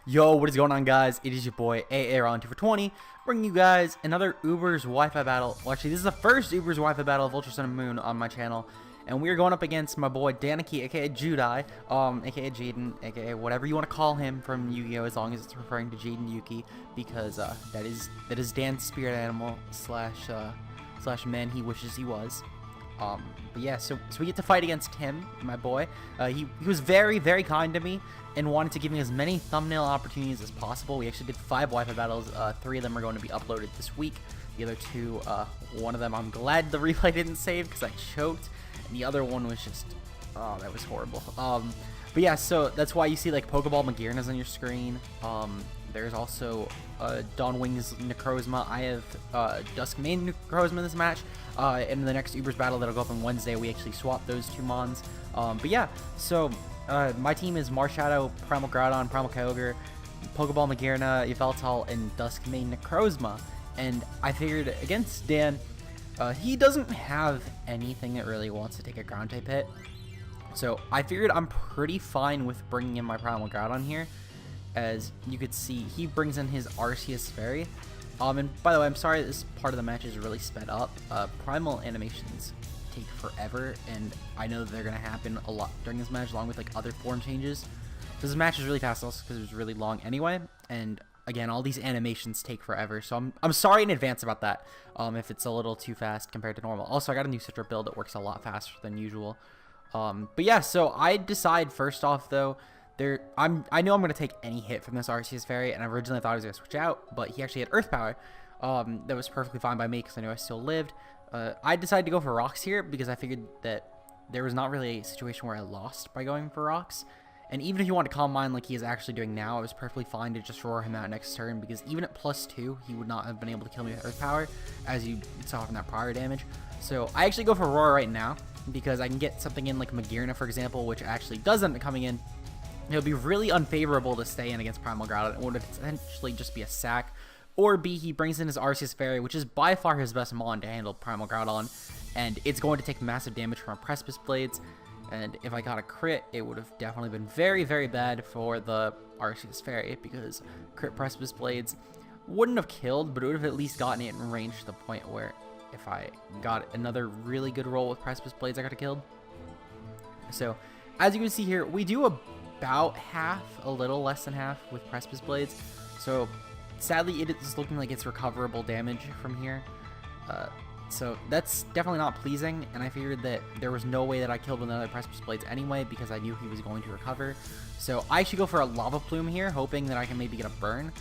Yo, what is going on, guys? It is your boy AAron2420 bringing you guys another Uber's Wi-Fi battle. Well, actually, this is the first Uber's Wi-Fi battle of Ultra Sun and Moon on my channel, and we are going up against my boy Danekii, aka Judai, aka Jaden, aka whatever you want to call him from Yu-Gi-Oh, as long as it's referring to Jaden Yuki, because that is Dan's spirit animal slash man he wishes he was. But yeah, so we get to fight against him, my boy. He was very, very kind to me and wanted to give me as many thumbnail opportunities as possible. We actually did 5 Wi-Fi battles. 3 of them are going to be uploaded this week. The other 2, one of them I'm glad the replay didn't save because I choked, and the other one was just, oh, that was horrible. But yeah, so that's why you see like Pokeball Magirna's on your screen. There's also Dawnwing's Necrozma. I have Duskmane Necrozma in this match. In the next Uber's battle that'll go up on Wednesday, we actually swapped those 2 mons. But yeah, so my team is Marshadow, Primal Groudon, Primal Kyogre, Pokeball Magirna, Yveltal, and Duskmane Necrozma. And I figured against Dan, he doesn't have anything that really wants to take a ground type hit. So I figured I'm pretty fine with bringing in my Primal Groudon here. As you could see, he brings in his Arceus-Fairy. And by the way, I'm sorry this part of the match is really sped up. Primal animations take forever, and I know they're gonna happen a lot during this match, along with like other form changes. So this match is really fast also because it was really long anyway. And again, all these animations take forever, so I'm sorry in advance about that. If it's a little too fast compared to normal. Also, I got a new Citra build that works a lot faster than usual. But yeah, so I decide first off though. I know I'm going to take any hit from this Arceus-Fairy, and I originally thought I was going to switch out, but he actually had Earth Power. That was perfectly fine by me because I knew I still lived. I decided to go for Rocks here because I figured that there was not really a situation where I lost by going for Rocks. And even if you want to Calm Mind like he is actually doing now, it was perfectly fine to just roar him out next turn, because even at +2, he would not have been able to kill me with Earth Power, as you saw from that prior damage. So I actually go for Roar right now because I can get something in like Magirna, for example, which actually does end up coming in. It would be really unfavorable to stay in against Primal Groudon. It would essentially just be a sack. Or B, he brings in his Arceus-Fairy, which is by far his best mon to handle Primal Groudon, and it's going to take massive damage from our Precipice Blades. And if I got a crit, it would have definitely been very, very bad for the Arceus-Fairy, because crit Precipice Blades wouldn't have killed, but it would have at least gotten it in range to the point where if I got another really good roll with Precipice Blades, I got it killed. So, as you can see here, we do about half, a little less than half with Precipice Blades. So sadly it is looking like it's recoverable damage from here. So that's definitely not pleasing, and I figured that there was no way that I killed another Precipice Blades anyway because I knew he was going to recover. So I should go for a Lava Plume here, hoping that I can maybe get a burn.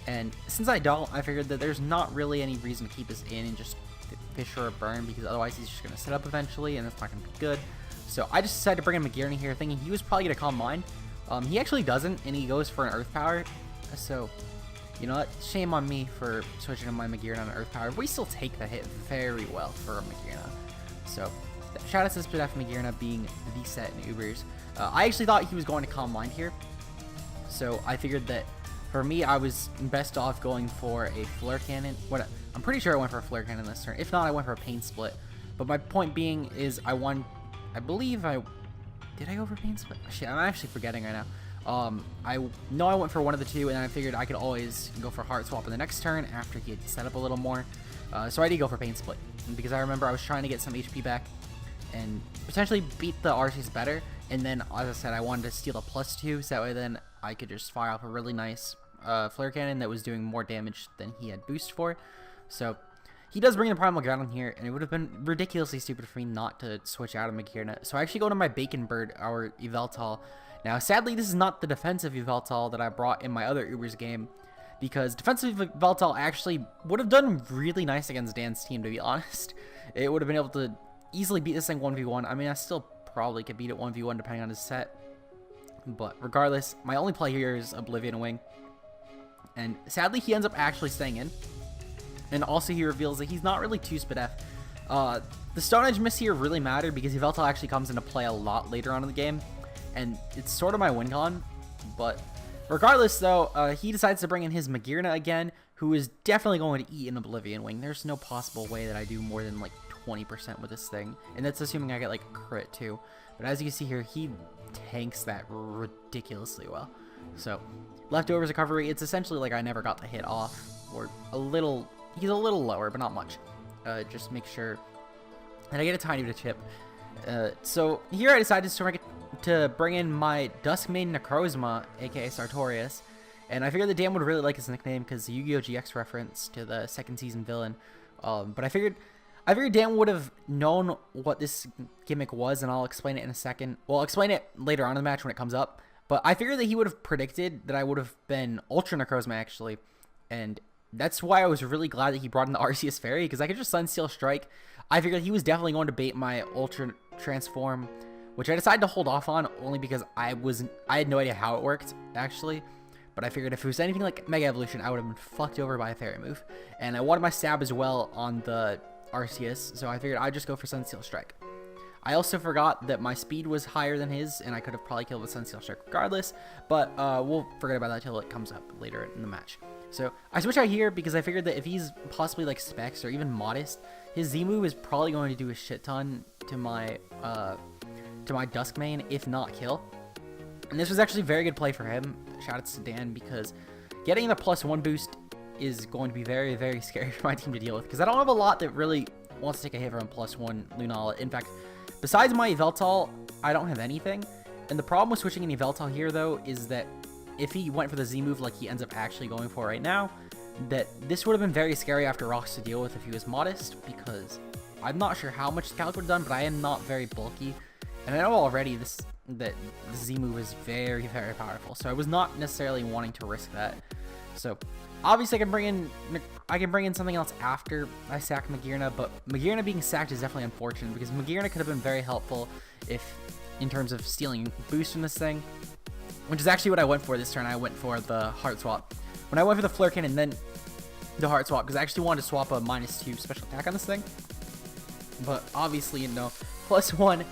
And since I don't, I figured that there's not really any reason to keep us in and just fish for a burn, because otherwise he's just going to sit up eventually and that's not going to be good. So I just decided to bring in Magirna here, thinking he was probably going to Calm Mind. He actually doesn't, and he goes for an Earth Power. So, you know what? Shame on me for switching to my Magirna on an Earth Power. We still take the hit very well for a Magirna. So, shout out to Spidef Magirna being the set in Ubers. I actually thought he was going to Calm Mind here. So, I figured that for me, I was best off going for a Flare Cannon. I'm pretty sure I went for a Flare Cannon this turn. If not, I went for a Pain Split. But my point being is I believe did I go for Pain Split? Shit, I'm actually forgetting right now. I know I went for one of the 2, and then I figured I could always go for Heart Swap in the next turn after he had set up a little more. So I did go for Pain Split, because I remember I was trying to get some HP back and potentially beat the Arceus better. And then, as I said, I wanted to steal a +2, so that way then I could just fire off a really nice Flare Cannon that was doing more damage than he had boost for. So he does bring the Primal Groudon here, and it would have been ridiculously stupid for me not to switch out of Magirna. So I actually go to my Bacon Bird, our Yveltal. Now, sadly, this is not the defensive Yveltal that I brought in my other Ubers game, because defensive Yveltal actually would have done really nice against Dan's team, to be honest. It would have been able to easily beat this thing 1v1. I mean, I still probably could beat it 1v1 depending on his set. But regardless, my only play here is Oblivion Wing. And sadly, he ends up actually staying in. And also he reveals that he's not really too Spidef. The Stone Edge miss here really mattered because Yveltal actually comes into play a lot later on in the game. And it's sort of my win con. But regardless though, he decides to bring in his Magirna again, who is definitely going to eat an Oblivion Wing. There's no possible way that I do more than like 20% with this thing. And that's assuming I get like a crit too. But as you can see here, he tanks that ridiculously well. So leftovers recovery, it's essentially like I never got the hit off, or a little, he's a little lower, but not much. Just make sure that I get a tiny bit of chip. So here I decided to bring in my Duskmane Necrozma, aka Sartorius, and I figured that Dan would really like his nickname because Yu-Gi-Oh! GX reference to the second season villain. But I figured Dan would have known what this gimmick was, and I'll explain it in a second. Well, I'll explain it later on in the match when it comes up. But I figured that he would have predicted that I would have been Ultra Necrozma, actually. And that's why I was really glad that he brought in the Arceus-Fairy, because I could just Sunsteel Strike. I figured he was definitely going to bait my Ultra Transform, which I decided to hold off on only because I had no idea how it worked, actually. But I figured if it was anything like Mega Evolution, I would have been fucked over by a Fairy move. And I wanted my stab as well on the Arceus, so I figured I'd just go for Sunsteel Strike. I also forgot that my speed was higher than his, and I could have probably killed with Sunsteel Strike regardless, but we'll forget about that till it comes up later in the match. So I switch out here because I figured that if he's possibly like Specs or even Modest, his Z move is probably going to do a shit ton to my Duskmane, if not kill. And this was actually a very good play for him. Shoutouts to Dan, because getting the +1 boost is going to be very, very scary for my team to deal with, because I don't have a lot that really wants to take a hit from +1 Lunala. In fact, besides my Yveltal, I don't have anything. And the problem with switching in Yveltal here, though, is that if he went for the Z move like he ends up actually going for right now, that this would have been very scary after Rocks to deal with if he was Modest, because I'm not sure how much the Calc would have done, but I am not very bulky. And I know already that the Z move is very, very powerful, so I was not necessarily wanting to risk that. So obviously I can bring in something else after I sack Magearna, but Magearna being sacked is definitely unfortunate, because Magearna could have been very helpful in terms of stealing boost from this thing, which is actually what I went for this turn. I went for the Heart Swap. When I went for the Flare Cannon, then the Heart Swap, because I actually wanted to swap a -2 special attack on this thing. But obviously, you know, +1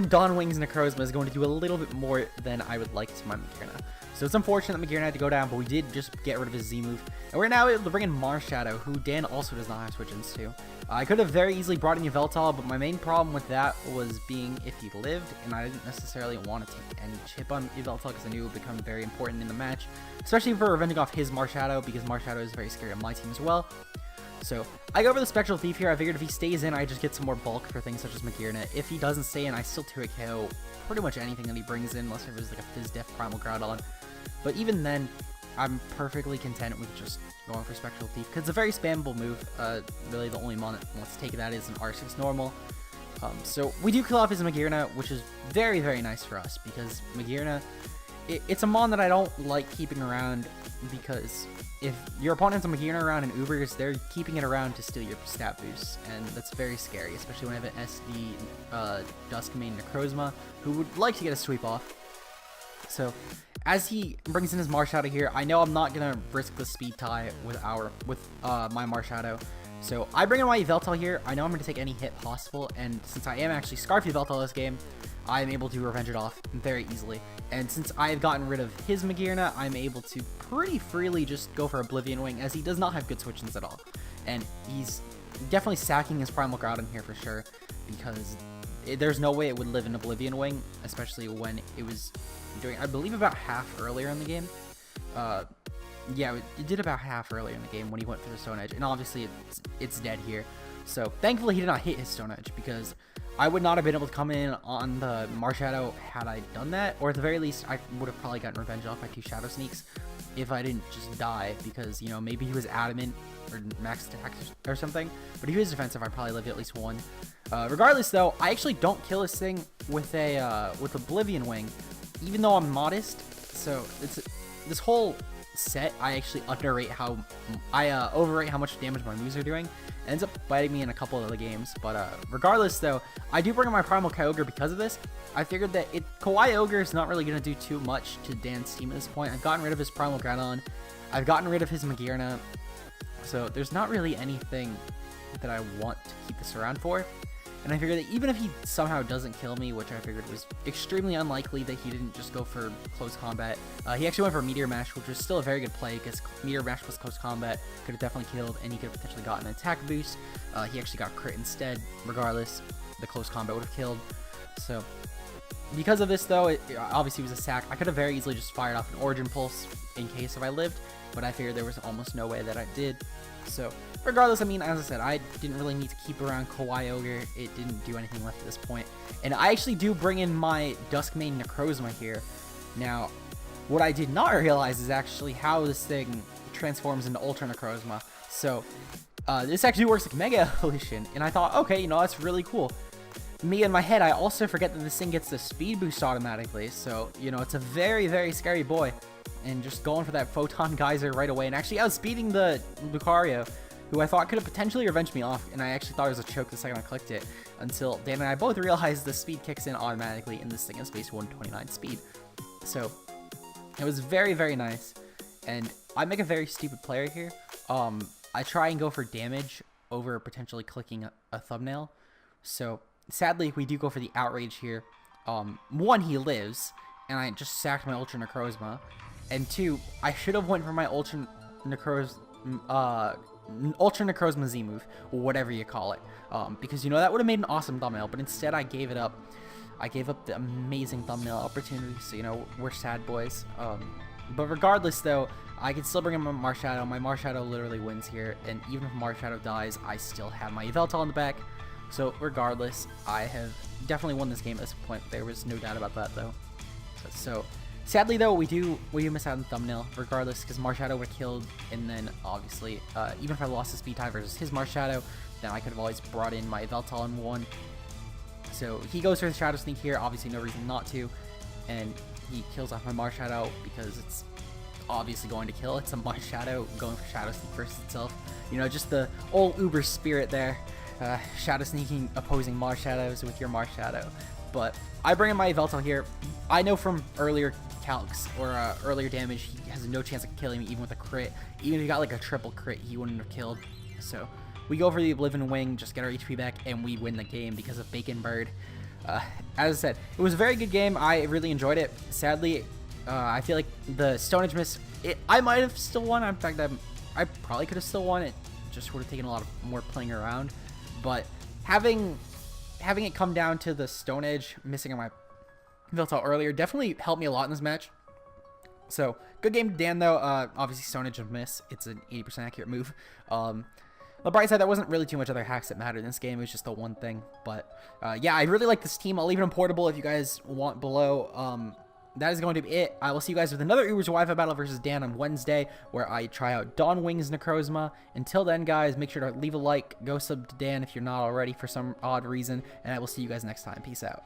Dawn Wings Necrozma is going to do a little bit more than I would like to my Magearna. So it's unfortunate that Magearna had to go down, but we did just get rid of his Z move. And we're now able to bring in Marshadow, who Dan also does not have switch-ins to. I could have very easily brought in Yveltal, but my main problem with that was being if he lived, and I didn't necessarily want to take any chip on Yveltal because I knew it would become very important in the match, especially for revenging off his Marshadow, because Marshadow is very scary on my team as well. So I go for the Spectral Thief here. I figured if he stays in, I just get some more bulk for things such as Magearna. If he doesn't stay in, I still 2-hit KO pretty much anything that he brings in, unless it was like a Fizz Def Primal Groudon. But even then, I'm perfectly content with just going for Spectral Thief, because it's a very spammable move. Really, the only mon that wants to take that is an Arceus normal. So we do kill off his Magearna, which is very, very nice for us, because Magearna, it's a mon that I don't like keeping around, because if your opponent's a Magearna around in Ubers, they're keeping it around to steal your stat boosts, and that's very scary, especially when I have an SD Duskmane Necrozma, who would like to get a sweep off. So as he brings in his Marshadow here, I know I'm not going to risk the speed tie with my Marshadow. So I bring in my Yveltal here. I know I'm going to take any hit possible, and since I am actually Scarf Yveltal this game, I'm able to revenge it off very easily. And since I've gotten rid of his Magearna, I'm able to pretty freely just go for Oblivion Wing, as he does not have good switch-ins at all. And he's definitely sacking his Primal Groudon here for sure, because there's no way it would live in Oblivion Wing, especially when it was doing, I believe, about half earlier in the game. Yeah, it did about half earlier in the game when he went for the Stone Edge, and obviously it's dead here. So thankfully he did not hit his Stone Edge, because I would not have been able to come in on the Marshadow had I done that, or at the very least I would have probably gotten revenge off my 2 Shadow Sneaks if I didn't just die, because, you know, maybe he was adamant or max attack or something, but if he was defensive, I'd probably live at least 1. Regardless though, I actually don't kill this thing with Oblivion Wing, even though I'm Modest. So it's this whole set, I actually overrate how much damage my moves are doing. It ends up biting me in a couple of the games, but regardless though, I do bring in my Primal Kyogre because of this. I figured that Kawaii Ogre is not really going to do too much to Dan's team at this point. I've gotten rid of his Primal Groudon, I've gotten rid of his Magearna, so there's not really anything that I want to keep this around for. And I figured that even if he somehow doesn't kill me, which I figured was extremely unlikely that he didn't just go for close combat, he actually went for Meteor Mash, which was still a very good play, because Meteor Mash plus close combat could have definitely killed, and he could have potentially gotten an attack boost. He actually got crit instead. Regardless, the close combat would have killed. So Because of this, though, it obviously was a sack. I could have very easily just fired off an Origin Pulse in case if I lived, but I figured there was almost no way that I did. So, regardless, I mean, as I said, I didn't really need to keep around Kawaii Ogre. It didn't do anything left at this point. And I actually do bring in my Duskmane Necrozma here. Now, what I did not realize is actually how this thing transforms into Ultra Necrozma. So, this actually works like Mega Evolution, and I thought, okay, you know, that's really cool. Me in my head, I also forget that this thing gets the speed boost automatically, so, you know, it's a very, very scary boy. And just going for that Photon Geyser right away, and actually outspeeding the Lucario, who I thought could have potentially revenged me off, and I actually thought it was a choke the second I clicked it, until Dan and I both realized the speed kicks in automatically, and this thing has base 129 speed. So, it was very, very nice, and I make a very stupid player here. I try and go for damage over potentially clicking a thumbnail, so sadly, we do go for the Outrage here. One, he lives, and I just sacked my Ultra Necrozma. And two, I should have went for my Ultra Necrozma Z move, whatever you call it. Because, you know, that would have made an awesome thumbnail, but instead I gave it up. I gave up the amazing thumbnail opportunity, so, you know, we're sad boys. But regardless, though, I can still bring in my Marshadow. My Marshadow literally wins here, and even if Marshadow dies, I still have my Yveltal in the back. So regardless, I have definitely won this game at this point. There was no doubt about that, though. So sadly, though, we do miss out on the thumbnail, regardless, because Marshadow would have killed, and then obviously, even if I lost the speed tie versus his Marshadow, then I could have always brought in my Yveltal and won. So he goes for the Shadow Sneak here, obviously no reason not to, and he kills off my Marshadow because it's obviously going to kill. It's a Marshadow going for Shadow Sneak versus itself. You know, just the old Uber spirit there. Shadow Sneaking opposing Marshadows with your Marshadow. But I bring in my Yveltal here. I know from earlier calcs or earlier damage, he has no chance of killing me even with a crit. Even if he got like a triple crit, he wouldn't have killed. So we go for the Oblivion Wing, just get our HP back, and we win the game because of Bacon Bird. As I said, it was a very good game. I really enjoyed it. Sadly, I feel like the Stone Edge miss, I might have still won. In fact, I probably could have still won. It just would have taken a lot of more playing around. But having it come down to the Stone Edge missing on my Yveltal earlier definitely helped me a lot in this match. So, good game to Dan, though. Obviously, Stone Edge of miss. It's an 80% accurate move. The bright side, there wasn't really too much other hacks that mattered in this game. It was just the one thing. But, yeah, I really like this team. I'll leave it on portable if you guys want below. That is going to be it. I will see you guys with another Uber's Wi-Fi battle versus Dan on Wednesday, where I try out Dawn Wings Necrozma. Until then, guys, make sure to leave a like, go sub to Dan if you're not already for some odd reason, and I will see you guys next time. Peace out.